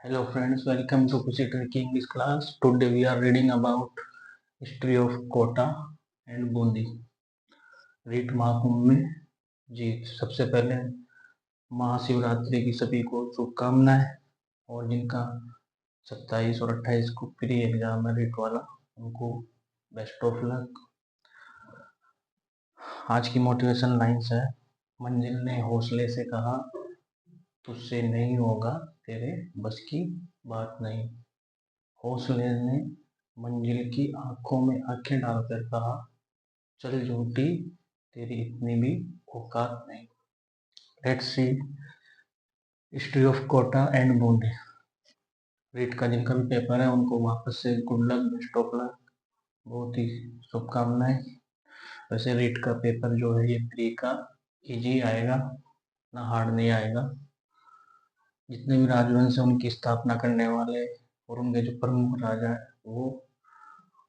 Hello friends, welcome to Kushi Tricky English class. Today we are reading about history of Kota and Bundi. REET Mahakumbh में जीत। सबसे पहले महाशिवरात्रि की सभी को शुभकामनाएं और जिनका 27 और 28 को प्री एग्जाम है रीट वाला उनको बेस्ट ऑफ लक। आज की मोटिवेशन लाइन्स है। मंजिल ने हौसले से कहा तुझसे नहीं होगा तेरे बस की बात नहीं। हौसले ने मंजिल की आंखों में आंखें डालकर कहा चल झूठी तेरी इतनी भी औकात नहीं। Let's see history of Kota and Bundi. REET का जिनका भी पेपर है उनको वापस से good luck, best of luck, बहुत ही शुभकामनाएं। वैसे रीट का पेपर जो है ये प्री का इजी आएगा, ना हार्ड नहीं आएगा। जितने भी राजवंश है उनकी स्थापना करने वाले और उनके जो प्रमुख राजा है वो,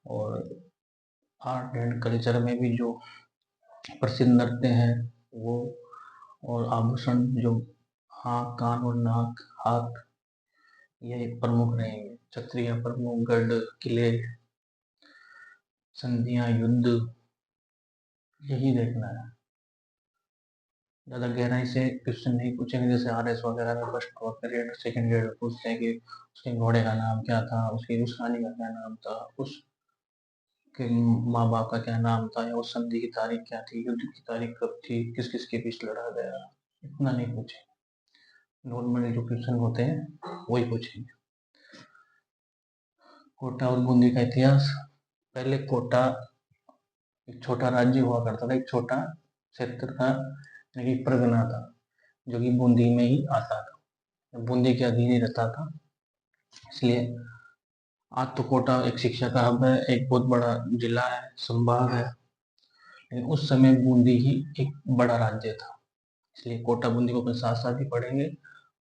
और आर्ट एंड कल्चर में भी जो प्रसिद्ध नृत्य हैं वो, और आभूषण जो आँख, कान और नाक, हाथ, ये प्रमुख रहेंगे। क्षत्रिय प्रमुख, गढ़, किले, संधियां, युद्ध, यही देखना है। ज़्यादा गहराई से क्वेश्चन नहीं पूछेंगे, जैसे आरएस वगैरह में फर्स्ट ग्रेड सेकंड ग्रेड पूछते हैं कि उसके घोड़े का नाम क्या था, उसकी उस रानी का क्या नाम था, उसके माँ बाप का क्या नाम था, या उस संधि की तारीख क्या थी, युद्ध की तारीख कब थी, किस किस के बीच लड़ा गया, इतना नहीं पूछे। नॉर्मल जो क्वेश्चन होते हैं वही पूछेंगे। कोटा और बूंदी का इतिहास। पहले कोटा एक छोटा राज्य हुआ करता था, एक छोटा क्षेत्र था, यानी कि परगना था, जो कि बूंदी में ही आता था, बूंदी के अधीन ही रहता था। इसलिए आज तो कोटा एक शिक्षा का हब है, एक बहुत बड़ा जिला है, संभाग है, लेकिन उस समय बूंदी ही एक बड़ा राज्य था। इसलिए कोटा बूंदी को अपन साथ साथ ही पढ़ेंगे,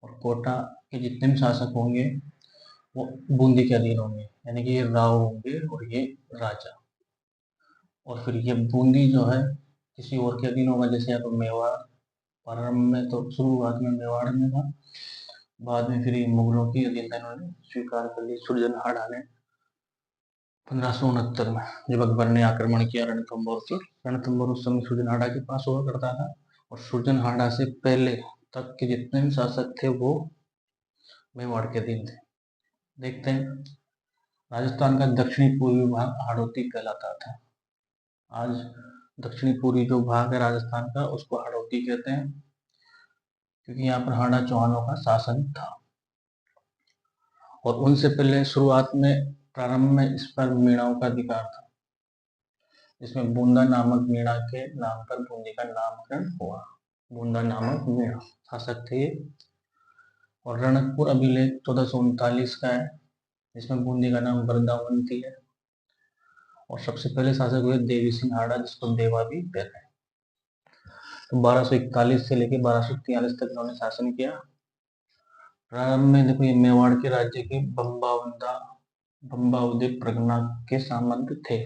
और कोटा के जितने भी शासक होंगे वो बूंदी के अधीन होंगे, यानी कि ये राव होंगे और ये राजा। और फिर ये बूंदी जो है किसी और के अधीन होगा, जैसे यहाँ पर मेवाड़, प्रारंभ में तो शुरुआत में मेवाड़ में था, बाद में फिर ये मुगलों की अधीनता इन्होंने स्वीकार कर ली। सुरजनहाड़ा ने 1569 में जब अकबर ने आक्रमण किया रणथंभौर पर, रणथंभौर उस समय सुरजनहाड़ा के पास हुआ करता था, और सुरजनहाड़ा से पहले तक के जितने भी शासक थे वो मेवाड़ के अधीन थे। देखते हैं, राजस्थान का दक्षिणी पूर्वी भाग हाड़ौती कहलाता था। आज दक्षिणी पूर्वी जो भाग है राजस्थान का उसको हाड़ौती कहते हैं, क्योंकि यहाँ पर हाड़ा चौहानों का शासन था। और उनसे पहले शुरुआत में प्रारंभ में इस पर मीणाओं का अधिकार था, जिसमें बूंदा नामक मीणा के नाम पर बूंदी का नामकरण हुआ। बूंदा नामक मीणा शासक थे। और रणकपुर अभिलेख 1439 का है, जिसमें बूंदी का नाम वृंदावंती है। और सबसे पहले शासक हुए देवी सिंह हाड़ा, जिसको देवा भी कहते हैं। तो 1241 से लेकर 1243 तक इन्होंने शासन किया। प्रारंभ में देखो ये मेवाड़ के राज्य के बम्बाउदय परगना के सामंत थे,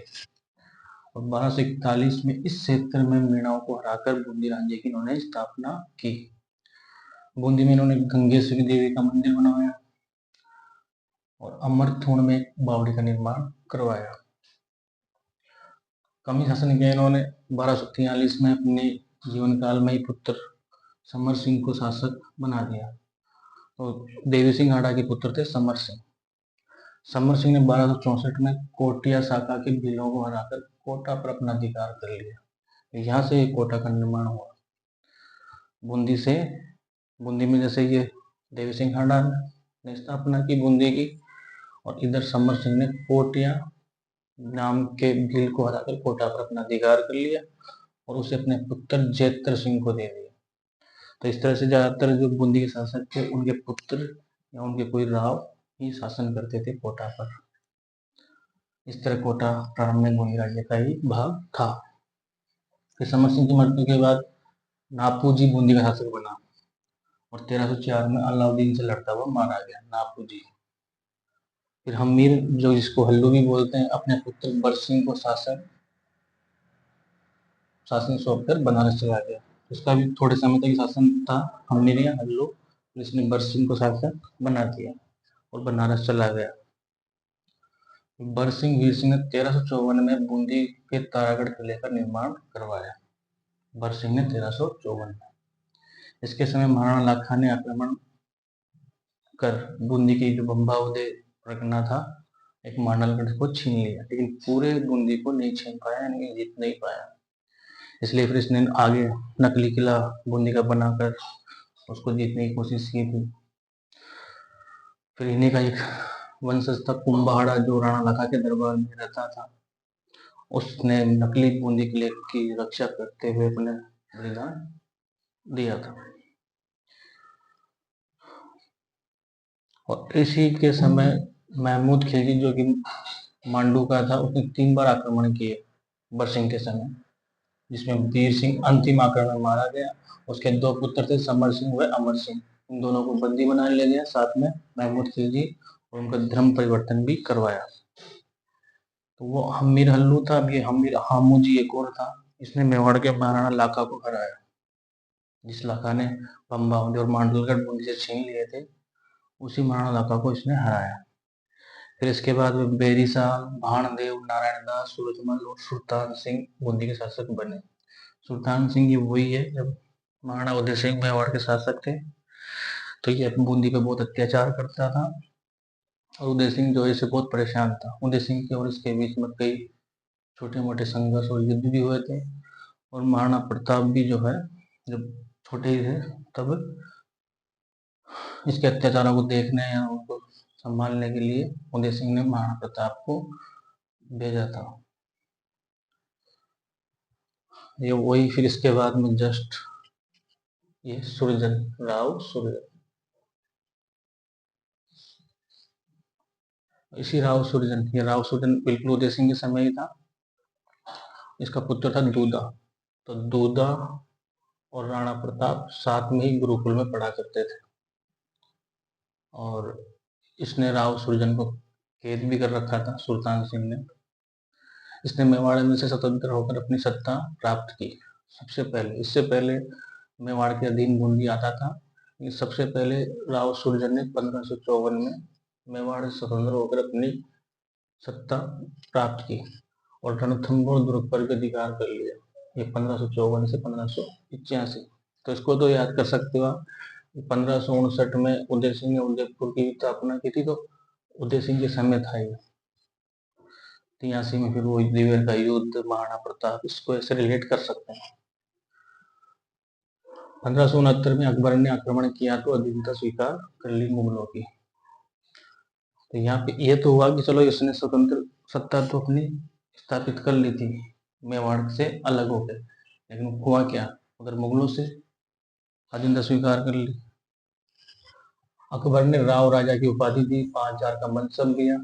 और 1241 में इस क्षेत्र में मीणाओं को हराकर बूंदी राज्य की इन्होंने स्थापना की। बूंदी में इन्होंने गंगेश्वरी देवी का मंदिर बनवाया और अमरथूण में एक बावड़ी का निर्माण करवाया। कम ही शासन किया इन्होंने। 1243 में अपने जीवन काल में ही पुत्र समर सिंह को शासक बना दिया। तो देवी सिंह हाड़ा के पुत्र थे समर सिंह। समर सिंह ने 1264 में कोटिया शाखा के भीलों को हराकर कोटा पर अपना अधिकार कर लिया। यहाँ से कोटा का निर्माण हुआ। बूंदी में जैसे ये देवी सिंह हाड़ा ने स्थापना की बूंदी की, और इधर समर सिंह ने कोटिया नाम के भील को हराकर कोटा पर अपना अधिकार कर लिया और उसे अपने पुत्र जैत्र सिंह को दे दिया। तो इस तरह से ज्यादातर जो बूंदी के शासक थे उनके पुत्र या उनके कोई राव ही शासन करते थे कोटा पर। इस तरह कोटा प्रारंभ में बूंदी राज्य का ही भाग था। फिर समर सिंह की मृत्यु के बाद नापूजी बूंदी का शासक बना, और 1304 में अलाउद्दीन से लड़ता हुआ मारा गया नापूजी। फिर हमीर, जो जिसको हल्लू भी बोलते हैं, अपने पुत्र बरसिंह को शासन सौंपकर बनारस चला गया। उसका भी थोड़े समय तक शासन था हमीर या हल्लू, इसने बरसिंह को शासक बना दिया। और बनारस चला गया। बरसिंह वीर सिंह ने 1354 में बूंदी के तारागढ़ किले का निर्माण करवाया। बरसिंह ने 1354 में, इसके समय महाराणा लाखा ने आक्रमण कर बूंदी की जो बम्बा उदय रखना था एक मांडलगढ़ को छीन लिया, लेकिन पूरे बूंदी को नहीं छीन पाया, यानी जीत नहीं पाया। इसलिए फिर इसने आगे नकली किला बूंदी का बनाकर उसको जीतने की कोशिश की थी। फिर इन्हीं का एक वंशज था कुंभहाड़ा, जो राणा लाखा के दरबार में रहता था, उसने नकली बूंदी किले की रक्षा करते हुए अपने बलिदान दिया था। और इसी के समय महमूद खिलजी, जो कि मांडू का था, उसने 3 बार आक्रमण किए बरसिंह के समय, जिसमें वीर सिंह अंतिम आक्रमण में मारा गया। उसके 2 पुत्र थे, समर सिंह व अमर सिंह, इन दोनों को बंदी बना लिया गया। साथ में महमूद खिलजी और उनका धर्म परिवर्तन भी करवाया। तो वो हमीर हल्लू था, ये हमीर हामू जी एक और था, इसने मेवाड़ के महाराणा लाखा को हराया। जिस लाखा ने बम्बा और मांडलगढ़ बूंदी से छीन लिए थे, उसी महाराणा लाखा को इसने हराया। फिर इसके बाद में बेरी साहब, भाणदेव, नारायण दास, सूरजमल और सुल्तान सिंह बूंदी के शासक बने। सुल्तान सिंह ये वही है जब महाराणा उदय सिंह मेवाड़ के शासक थे, तो ये बूंदी पे बहुत अत्याचार करता था और उदय सिंह जो है इससे बहुत परेशान था। उदय सिंह के और इसके बीच में कई छोटे मोटे संघर्ष और युद्ध भी हुए थे। और महाराणा प्रताप भी जो है जब छोटे ही थे तब इसके अत्याचारों को देखने या उनको संभालने के लिए उदय सिंह ने महाराणा प्रताप को भेजा था। ये वही फिर इसके बाद में जस्ट ये सुरजन राव सुरजन, इसी राव सुरजन, ये राव सुरजन बिल्कुल उदय सिंह के समय ही था। इसका पुत्र था दूधा। तो दूधा और राणा प्रताप साथ में ही गुरुकुल में पढ़ा करते थे और इसने राव सुरजन को कैद भी कर रखा था सुल्तान सिंह ने। इसने मेवाड़ में से स्वतंत्र होकर अपनी सत्ता प्राप्त की सबसे पहले। इससे पहले मेवाड़ के अधीन बूंदी आता था। सबसे पहले राव सुरजन ने 1554 में मेवाड़ से स्वतंत्र होकर अपनी सत्ता प्राप्त की और रणथंभौर दुर्ग पर भी अधिकार कर लिया। ये 1554 से 1585। तो इसको तो याद कर सकते हो आप। 1559 में उदय सिंह ने उदयपुर की स्थापना की थी, तो उदय सिंह के समय था ये। 83 में फिर वो दिवेर का युद्ध, महाराणा प्रताप, इसको ऐसे रिलेट कर सकते हैं। 1569 में अकबर ने आक्रमण किया तो अधीनता स्वीकार कर ली मुगलों की। तो यहाँ पे ये तो हुआ कि चलो इसने स्वतंत्र सत्ता तो अपनी स्थापित कर ली थी मेवाड़ से अलग होकर, लेकिन हुआ क्या, उधर मुगलों से अधीनता स्वीकार कर ली। अकबर ने राव राजा की उपाधि दी, 5000 का मनसब दिया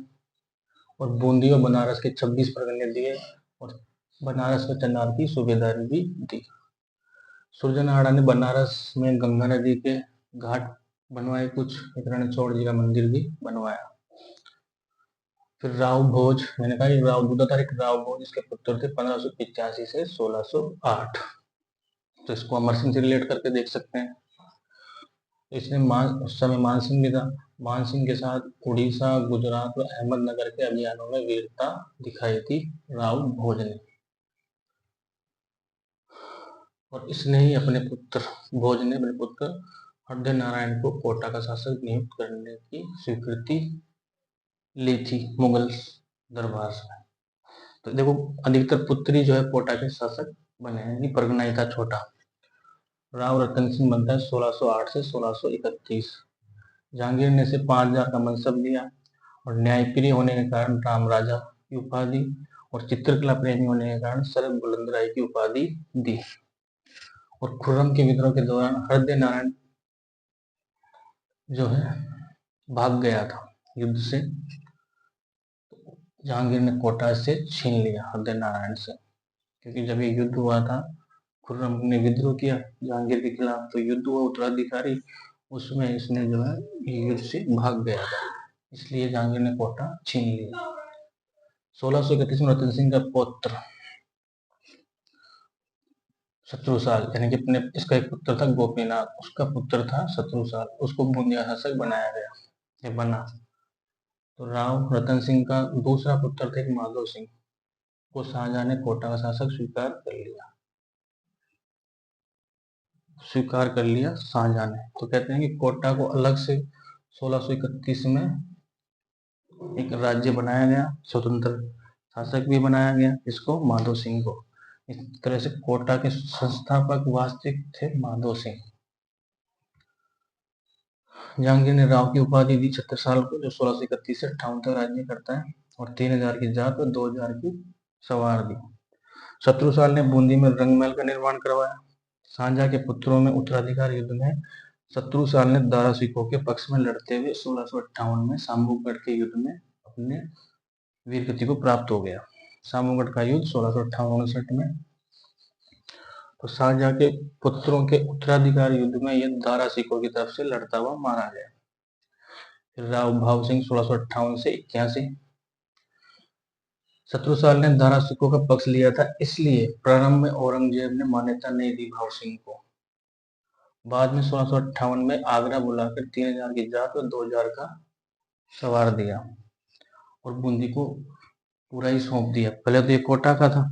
और बूंदी और बनारस के 26 परगने दिए और बनारस में चंडाल की सूबेदारी भी दी। सुरजनहाड़ा ने बनारस में गंगा नदी के घाट बनवाए, कुछ एक रणछोड़ जी का मंदिर भी बनवाया। फिर राव भोज, मैंने कहा राव दूधा था, एक राव भोज इसके पुत्र थे 1585 से 1608। तो इसको अमर सिंह से रिलेट करके देख सकते हैं। इसने उस समय मान सिंह भी था। मान सिंह के साथ उड़ीसा, गुजरात और अहमदनगर के अभियानों में वीरता दिखाई थी राव भोज ने। और इसने ही अपने पुत्र भोज ने अपने पुत्र हृदय नारायण को कोटा का शासक नियुक्त करने की स्वीकृति ली थी मुगल दरबार से। तो देखो अधिकतर पुत्र ही जो है कोटा के शासक बने हैं, परगना ही था छोटा। राव रतन सिंह बनता है 1608 से 1631। जहांगीर ने इसे 5000 का मनसब दिया और न्यायप्रिय होने के कारण राम राजा की उपाधि और चित्रकला प्रेमी होने के कारण शरद बुलंदराय की उपाधि दी। और खुर्रम के विद्रोह के दौरान हृदय नारायण जो है भाग गया था युद्ध से, जहांगीर ने कोटा से छीन लिया हृदय नारायण से। क्योंकि जब ये युद्ध हुआ था, खुर्रम ने विद्रोह किया जहांगीर के खिलाफ, तो युद्ध हुआ उत्तराधिकारी, उसमें इसने जो है युद्ध से भाग गया था, इसलिए जहांगीर ने कोटा छीन लिया। 1631 में रतन सिंह का पौत्र शत्रुसाल, यानी कि अपने इसका एक पुत्र था गोपीनाथ, उसका पुत्र था शत्रुसाल, उसको बूंदिया शासक बनाया गया, ये बना। तो राव रतन सिंह का दूसरा पुत्र था एक माधो सिंह, को शाहजहां ने कोटा का शासक स्वीकार कर लिया शाहजहां ने। तो कहते हैं कि कोटा को अलग से 1631 में एक राज्य बनाया गया, स्वतंत्र शासक भी बनाया गया, इसको माधो सिंह को। इस तरह से कोटा के संस्थापक वास्तविक थे माधो सिंह। जहांगीर ने राव की उपाधि दी 36 साल को, जो 1631 से 58 तक राज्य करता है, और 3000 की जात और 2000 की सवार दी। शत्रुसाल ने बूंदी में रंगमहल का निर्माण करवाया। शाहजहां के पुत्रों में उत्तराधिकार युद्ध में शत्रुसाल ने दारा सिकों के पक्ष में लड़ते हुए 1658 में सामूगढ़ के युद्ध में अपने वीरगति को प्राप्त हो गया। सामूगढ़ का युद्ध 1658-59 में। तो शाहजहां के पुत्रों के उत्तराधिकार युद्ध में यह दारा सिकों की तरफ से लड़ता हुआ मारा गया। फिर राव भाव सिंह 1658 से 81। शत्रुसाल ने दारा सिकों का पक्ष लिया था, इसलिए प्रारंभ में औरंगजेब ने मान्यता नहीं दी भाव सिंह को। बाद में 1658 में आगरा बुलाकर 3000 की जात और 2000 का सवार दिया और बूंदी को पूरा ही सौंप दिया। पहले तो ये कोटा का था,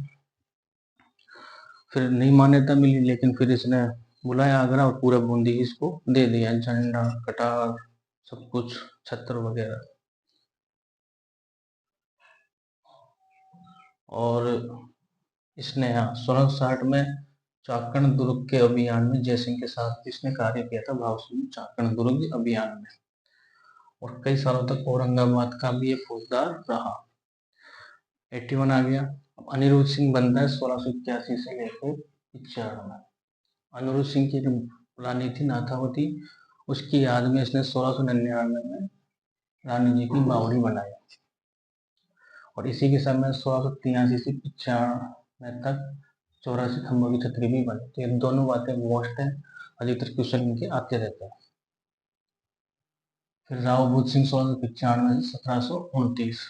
फिर नहीं मान्यता मिली, लेकिन फिर इसने बुलाया आगरा और पूरा बूंदी इसको दे दिया, झंडा, कटार, सब कुछ, छत्र वगैरह। और इसने 1660 में चाकण दुर्ग के अभियान में जयसिंह के साथ इसने कार्य किया था, भाव सिंह चाकण दुर्ग अभियान में, और कई सालों तक औरंगाबाद का भी ये फौजदार रहा। 81 आ गया। अनिरुद्ध सिंह बनता है 1681 से लेकर 95 में। अनिरुद्ध सिंह की रानी थी नाथावती, उसकी याद में इसने 1699 में रानी जी की बावड़ी बनाई, और इसी के समय 1683 से 95 तक 84 खंभों की छतरी भी बनी। तो ये दोनों बातें मोस्ट है, अधिकतर क्वेश्चन इनके आते रहते हैं। फिर राव बुद्ध सिंह 1695 से 1729।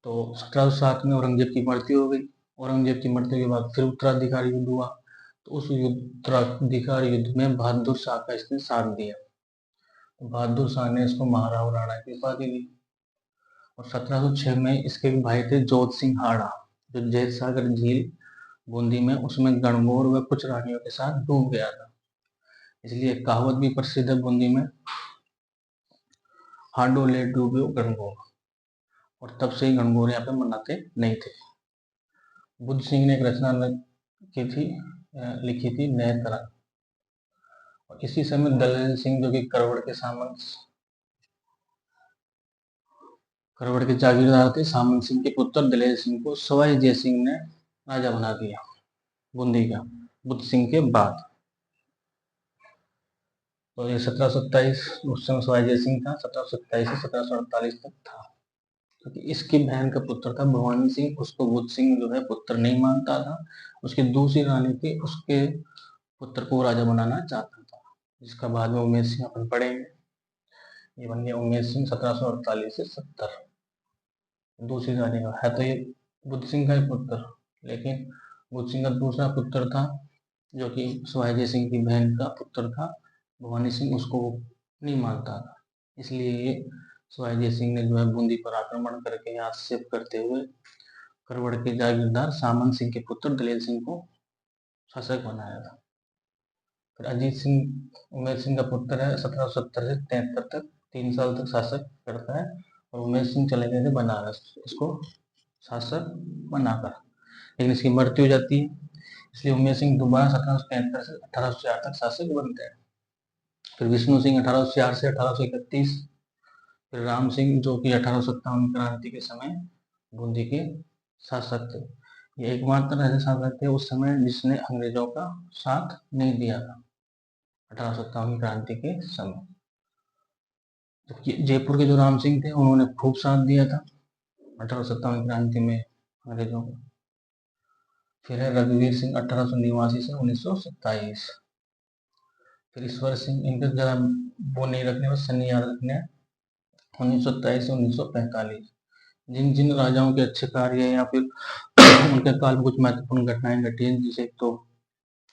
तो 1707 में औरंगजेब की मृत्यु हो गई। औरंगजेब की मृत्यु के बाद फिर उत्तराधिकारी युद्ध हुआ। तो उस उत्तराधिकारी युद्ध में बहादुर शाह का इसने साथ दिया। तो बहादुर शाह ने इसको महाराव राणा की उपाधि दी। और 1706 में इसके भाई थे जोध सिंह हाड़ा, जो जैत सागर झील बूंदी में, उसमें गणगौर व कुछ रानियों के साथ डूब गया था। इसलिए कहावत भी प्रसिद्ध है बूंदी में, हाडो ले डूबे गणगौर। और तब से ही गणगौर यहाँ पे मनाते नहीं थे। बुद्ध सिंह ने एक रचना लिखी थी नए तरंग। और इसी समय दलेल सिंह, जो कि करवड़ के जागीरदार थे, सामंत सिंह के पुत्र दलेल सिंह को सवाई जय सिंह ने राजा बना दिया बूंदी का, बुद्ध सिंह के बाद। तो ये 1727, उस समय सवाई जय सिंह था, 1727 से 1748 तक था। क्योंकि इसकी बहन का पुत्र था भवानी सिंह, उसको बुद्ध सिंह जो है पुत्र नहीं मानता था। उसकी दूसरी रानी थी, उसके पुत्र को राजा बनाना चाहता था, जिसका बाद में उमेश सिंह अपन पढ़ेंगे। ये बन गया उमेश सिंह 1748 से 70। दूसरी रानी का है, तो ये बुद्ध सिंह का ही पुत्र, लेकिन बुद्ध सिंह का दूसरा पुत्र था जो कि सवाई जय सिंह की बहन का पुत्र था भवानी सिंह, उसको नहीं मानता था। इसलिए ये सवाई जय सिंह ने जो है बूंदी पर आक्रमण करके आक्षेप करते हुए करवड़ के जागीरदार सामंत सिंह के पुत्र दलेल सिंह को शासक बनाया था। फिर अजीत सिंह उमेश सिंह का पुत्र है, 1770 से 73 तक 3 साल तक शासक करता है, और उमेश सिंह चले गए थे बनारस इसको शासक बनाकर, लेकिन इसकी मृत्यु हो जाती है। इसलिए उमेश सिंह दोबारा 1773 से 1804 तक शासक बनते हैं। फिर विष्णु सिंह 1804 से 1831। फिर राम सिंह, जो कि 1857 क्रांति के समय बूंदी के शासक थे। ये एकमात्र ऐसे शासक थे उस समय जिसने अंग्रेजों का साथ नहीं दिया था 1857 क्रांति के समय। तो जयपुर के जो राम सिंह थे, उन्होंने खूब साथ दिया था 1857 क्रांति में अंग्रेजों को। फिर है रघुवीर सिंह 1889 से 1927। फिर ईश्वर सिंह, इनका जरा वो नहीं रखने, बस सन्नी याद रखने, 1927 से 1945। जिन जिन राजाओं के अच्छे कार्य या फिर उनके काल में कुछ महत्वपूर्ण घटनाएं घटी हैं, जैसे तो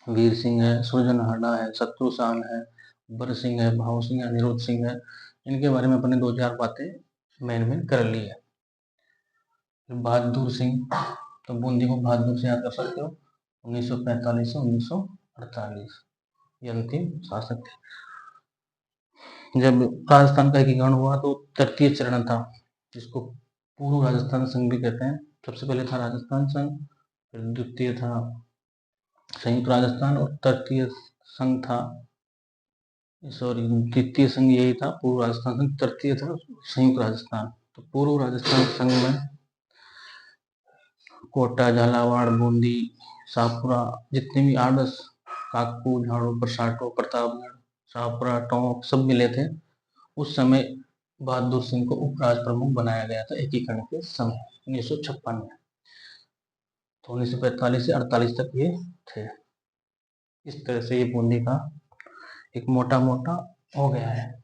वीर सिंह है, सुरजन हाड़ा है, शत्रुसाल है, बर सिंह है, भाव सिंह है, अनिरुद्ध सिंह है, इनके बारे में अपने 2-4 बातें मेन कर ली है। बहादुर सिंह, तो बूंदी को बहादुर से याद कर सकते हो। 1945 से 1948 ये अंतिम शासक थे। जब राजस्थान का एकीकरण हुआ तो तृतीय चरण था, जिसको पूर्व राजस्थान संघ भी कहते हैं। सबसे पहले था राजस्थान संघ, फिर द्वितीय था संयुक्त राजस्थान और तृतीय संघ था, सॉरी द्वितीय संघ यही था पूर्व राजस्थान संघ, तृतीय था संयुक्त राजस्थान। तो पूर्व राजस्थान संघ में कोटा, झालावाड़, बूंदी, शाहपुरा, जितने भी 8-10 काकू, झाड़ू, परसाटो, प्रतापगढ़, शाहपुरा, टोंक सब मिले थे। उस समय बहादुर सिंह को उपराज प्रमुख बनाया गया था एकीकरण के समय 1956 में। तो 1945 से 48 तक ये थे। इस तरह से ये बूंदी का एक मोटा हो गया है।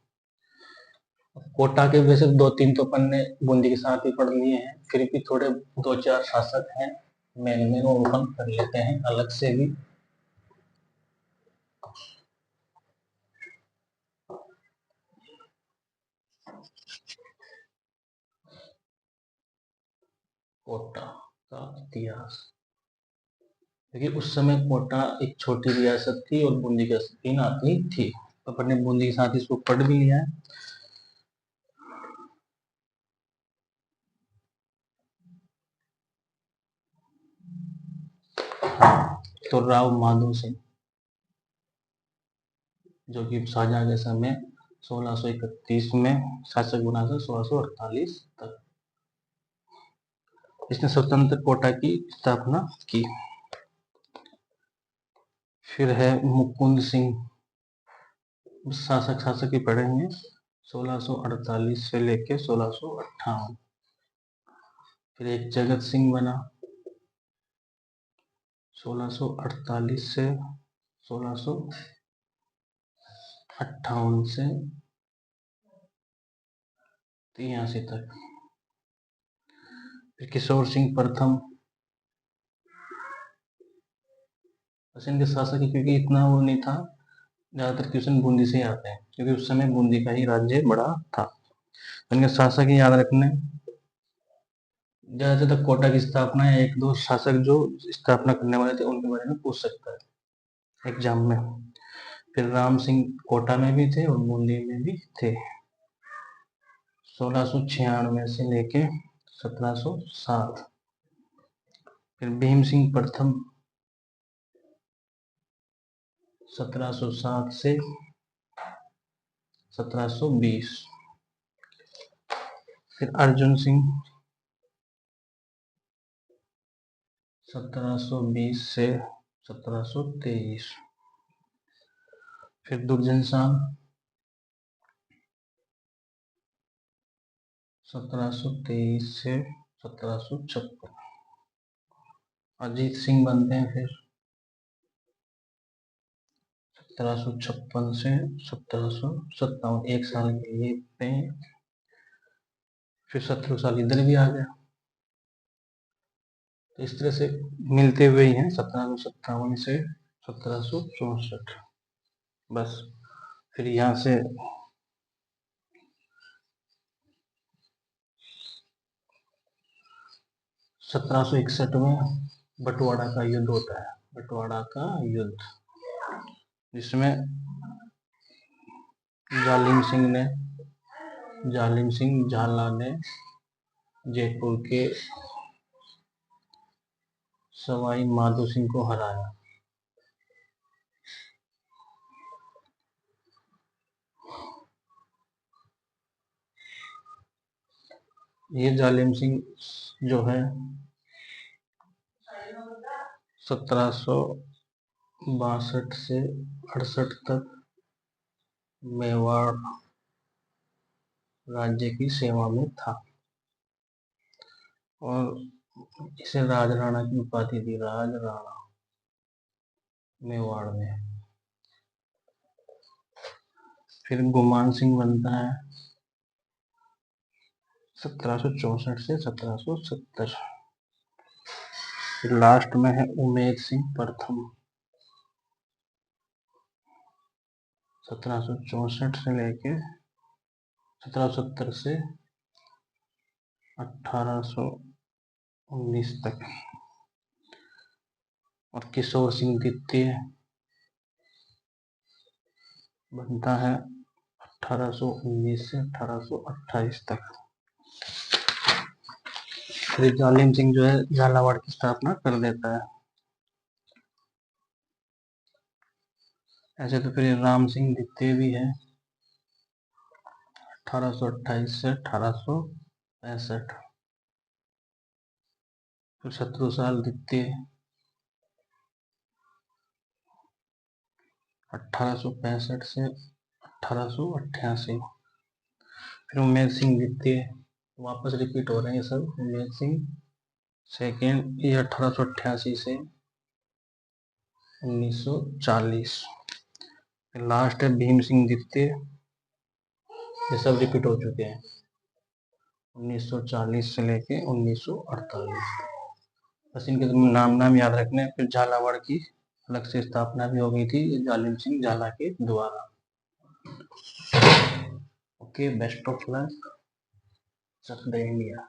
कोटा के वैसे 2-3 तो पन्ने बूंदी के साथ ही पढ़ लिए हैं, फिर भी थोड़े 2-4 शासक हैं मेन और ओपन कर लेते हैं अलग से भी। कोटा का इतिहास, क्योंकि उस समय कोटा एक छोटी रियासत थी और बूंदी की 3 आती थी। तो अपने बूंदी के साथ इसको पढ़ भी लिया है। तो राव माधो सिंह, जो कि शाहजहां के समय 1631 में शासक बना था 1648 तक। इसने स्वतंत्र कोटा की स्थापना की। फिर है मुकुंद सिंह, शासक ही पढ़ेंगे 1648 से लेके 1658। फिर एक जगत सिंह बना 1648 से 1658 से 83 तक। फिर किशोर सिंह प्रथम, इनके शासक क्योंकि इतना वो नहीं था, ज्यादातर क्वेश्चन बूंदी से ही आते हैं क्योंकि उस समय बूंदी का ही राज्य बड़ा था। इनके शासक ही याद रखने, ज्यादा से ज्यादा कोटा की स्थापना है, 1-2 शासक जो स्थापना करने वाले थे उनके बारे में पूछ सकता है एग्जाम में। फिर राम सिंह कोटा में भी थे और बूंदी में भी थे 1696 से लेके 1707। फिर भीम सिंह प्रथम 1707 से 1720। फिर अर्जुन सिंह 1720 से 1723। फिर दुर्जन शाह 1723 से 1756। अजीत सिंह बनते हैं फिर 1756 से 1757, 1 साल के लिए पे। फिर 17 साल इधर भी आ गया। तो इस तरह से मिलते हुए ही हैं 1757 से 1764 बस। फिर यहाँ से 1761 में बंटवाड़ा का युद्ध होता है, बंटवाड़ा का युद्ध, जिसमें जालिम सिंह झाला ने जयपुर के सवाई माधो सिंह को हराया। ये जालिम सिंह जो है 1762 से 68 तक मेवाड़ राज्य की सेवा में था और इसे राजराणा की उपाधि दी, राजराणा मेवाड़ में। फिर गुमान सिंह बनता है 1764 से 1770। फिर लास्ट में है उमेद सिंह प्रथम 1764 से लेके 1770 से 1819 तक। और किशोर सिंह द्वितीय बनता है 1819 से 1828 तक। फिर जालिम सिंह जो है झालावाड़ की स्थापना कर देता है। ऐसे तो फिर राम सिंह द्वितीय भी है 1828 से 1865। फिर शत्रुसाल द्वितीय 1865 से 1888। फिर उमेद सिंह द्वितीय, वापस रिपीट हो रहे हैं ये सब। उमेद सिंह सेकेंड, ये 1888 से 1940। लास्ट है भीम सिंह द्वितीय, ये सब रिपीट हो चुके हैं 1940 से लेके 1948। बस इनके नाम याद रखने। फिर झालावाड़ की अलग से स्थापना भी हो गई थी जालिम सिंह झाला के द्वारा। ओके, बेस्ट ऑफ लक, जय इंडिया।